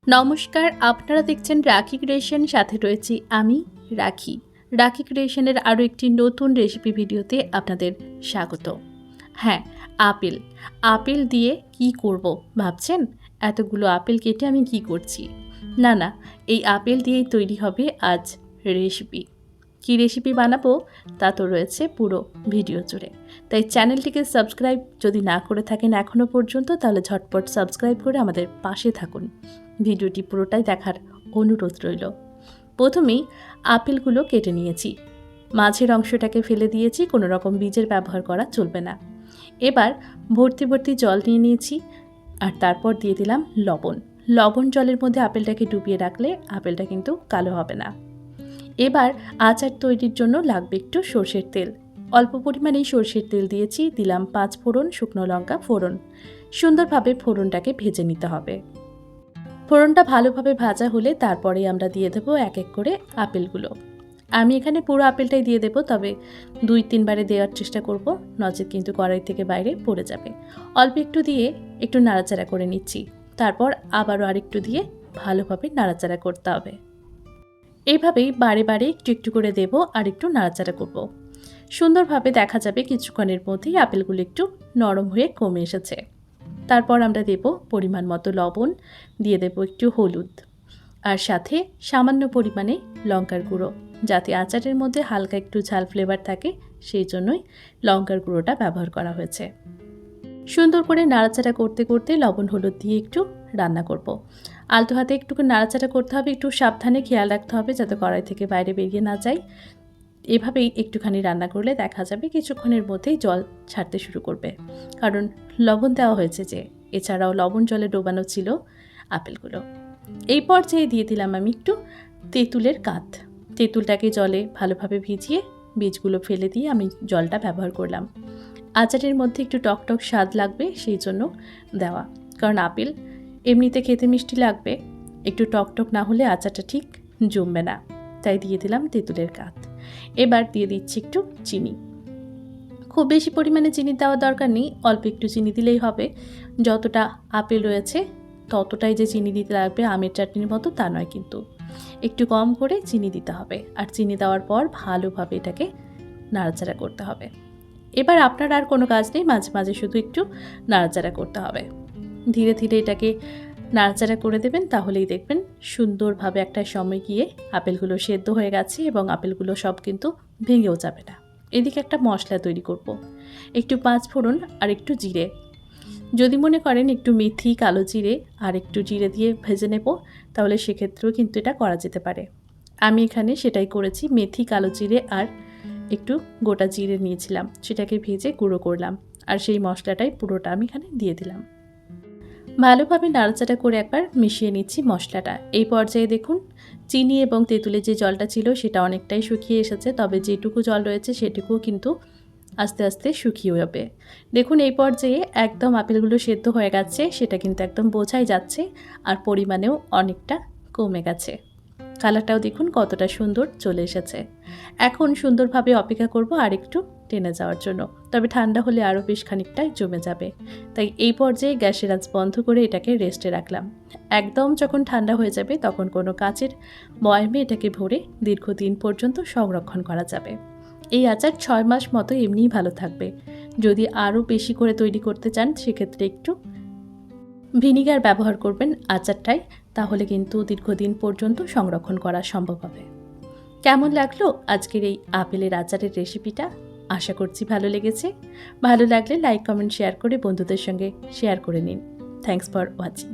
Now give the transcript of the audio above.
নমস্কার, আপনারা দেখছেন রাখি ক্রিয়েশন, সাথে রয়েছি আমি রাখি। রাখি ক্রিয়েশনের আরও একটি নতুন রেসিপি ভিডিওতে আপনাদের স্বাগত। হ্যাঁ, আপেল দিয়ে কি করব ভাবছেন? এতগুলো আপেল কেটে আমি কি করছি? না, এই আপেল দিয়েই তৈরি হবে আজ রেসিপি। কী রেসিপি বানাবো তা তো রয়েছে পুরো ভিডিও জুড়ে। তাই চ্যানেলটিকে সাবস্ক্রাইব যদি না করে থাকেন এখনও পর্যন্ত, তাহলে ঝটপট সাবস্ক্রাইব করে আমাদের পাশে থাকুন। ভিডিওটি পুরোটাই দেখার অনুরোধ রইল। প্রথমেই আপেলগুলো কেটে নিয়েছি, মাঝের অংশটাকে ফেলে দিয়েছি, কোনো রকম বীজের ব্যবহার করা চলবে না। এবার ভর্তি জল নিয়ে নিয়েছি, আর তারপর দিয়ে দিলাম লবণ জলের মধ্যে আপেলটাকে ডুবিয়ে রাখলে আপেলটা কিন্তু কালো হবে না। এবার আচার তৈরির জন্য লাগবে একটু সর্ষের তেল। অল্প পরিমাণেই সর্ষের তেল দিয়েছি, দিলাম 5 ফোড়ন, শুকনো লঙ্কা ফোড়ন। সুন্দরভাবে ফোড়নটাকে ভেজে নিতে হবে। ফোড়নটা ভালোভাবে ভাজা হলে তারপরে আমরা দিয়ে দেবো এক এক করে আপেলগুলো। আমি এখানে পুরো আপেলটাই দিয়ে দেবো, তবে 2-3 বারে দেওয়ার চেষ্টা করব, নচেত কিন্তু কড়াই থেকে বাইরে পড়ে যাবে। অল্প একটু দিয়ে একটু নাড়াচাড়া করে নিচ্ছি, তারপর আবারও আরেকটু দিয়ে ভালোভাবে নাড়াচাড়া করতে হবে। এইভাবেই বারে বারে একটু করে দেব আর একটু নাড়াচাড়া করব। সুন্দরভাবে দেখা যাবে কিছুক্ষণের মধ্যেই আপেলগুলো একটু নরম হয়ে কমে এসেছে। তারপর আমরা দেব পরিমাণ মতো লবণ, দিয়ে দেব একটু হলুদ, আর সাথে সামান্য পরিমাণে লঙ্কার গুঁড়ো, যাতে আচারের মধ্যে হালকা একটু ঝাল ফ্লেভার থাকে, সেই জন্যই লঙ্কার গুঁড়োটা ব্যবহার করা হয়েছে। সুন্দর করে নাড়াচাড়া করতে করতে লবণ হলুদ দিয়ে একটু রান্না করব। আলতো হাতে একটু নাড়াচাড়া করতে হবে, একটু সাবধানে খেয়াল রাখতে হবে যাতে কড়াই থেকে বাইরে বেরিয়ে না যায়। এভাবেই একটুখানি রান্না করলে দেখা যাবে কিছুক্ষণের মধ্যেই জল ছাড়তে শুরু করবে, কারণ লবণ দেওয়া হয়েছে যে, এছাড়াও লবণ জলে ডোবানো ছিল আপেলগুলো। এই পর্যায়ে দিয়ে দিলাম আমি একটু তেঁতুলের কাত। তেঁতুলটাকে জলে ভালোভাবে ভিজিয়ে বীজগুলো ফেলে দিয়ে আমি জলটা ব্যবহার করলাম। আচারের মধ্যে একটু টকটক স্বাদ লাগবে, সেই জন্য দেওয়া, কারণ আপেল এমনিতে খেতে মিষ্টি লাগবে, একটু টকটক না হলে আচারটা ঠিক জমবে না, তাই দিয়ে দিলাম তেঁতুলের কাত। এবার দিয়ে দিচ্ছি একটু চিনি। খুব বেশি পরিমাণে চিনি দেওয়ার দরকার নেই, অল্প একটু চিনি দিলেই হবে। যতটা আপেল রয়েছে ততটাই যে চিনি দিতে লাগবে আমের চাটনির মতো তা নয়, কিন্তু একটু কম করে চিনি দিতে হবে। আর চিনি দেওয়ার পর ভালোভাবে এটাকে নাড়াচাড়া করতে হবে। এবার আপনার আর কোনো কাজ নেই, মাঝে মাঝে শুধু একটু নাড়াচাড়া করতে হবে। ধীরে ধীরে এটাকে নাড়াচাড়া করে দেবেন, তাহলেই দেখবেন সুন্দরভাবে একটা সময় গিয়ে আপেলগুলো সেদ্ধ হয়ে গেছে এবং আপেলগুলো সব কিন্তু ভেঙেও যাবে না। এদিকে একটা মশলা তৈরি করব। একটু 5 ফোড়ন আর একটু জিরে, যদি মনে করেন একটু মেথি, কালো জিরে আর একটু জিরে দিয়ে ভেজে নেব, তাহলে সেক্ষেত্রেও কিন্তু এটা করা যেতে পারে। আমি এখানে সেটাই করেছি, মেথি, কালো জিরে আর একটু গোটা জিরে নিয়েছিলাম, সেটাকে ভেজে গুঁড়ো করলাম, আর সেই মশলাটাই পুরোটা আমি এখানে দিয়ে দিলাম। ভালোভাবে নাড়াচাড়া করে একবার মিশিয়ে নিচ্ছি মশলাটা। এই পর্যায়ে দেখুন চিনি এবং তেঁতুলের যে জলটা ছিল সেটা অনেকটাই শুকিয়ে এসেছে, তবে যেটুকু জল রয়েছে সেটুকুও কিন্তু আস্তে আস্তে শুকিয়ে যাবে। দেখুন এই পর্যায়ে একদম আপেলগুলো সেদ্ধ হয়ে গেছে, সেটা কিন্তু একদম বোঝাই যাচ্ছে, আর পরিমাণেও অনেকটা কমে গেছে। কালারটাও দেখুন কতটা সুন্দর চলে এসেছে। এখন সুন্দরভাবে অপেক্ষা করব আর একটু টেনে যাওয়ার জন্য, তবে ঠান্ডা হলে আরও বেশ খানিকটা জমে যাবে। তাই এই পর্যায়ে গ্যাসের আঁচ বন্ধ করে এটাকে রেস্টে রাখলাম। একদম যখন ঠান্ডা হয়ে যাবে তখন কোনো কাচের বয়ামে এটাকে ভরে দীর্ঘদিন পর্যন্ত সংরক্ষণ করা যাবে। এই আচার 6 মাস মতো এমনিই ভালো থাকবে। যদি আরও বেশি করে তৈরি করতে চান সেক্ষেত্রে একটু ভিনিগার ব্যবহার করবেন আচারটায়, তাহলে কিন্তু দীর্ঘদিন পর্যন্ত সংরক্ষণ করা সম্ভব হবে। কেমন লাগলো আজকের এই আপেলের আচারের রেসিপিটা? আশা করছি ভালো লেগেছে। ভালো লাগলে লাইক, কমেন্ট, শেয়ার করে বন্ধুদের সঙ্গে শেয়ার করে নিন। Thanks for watching.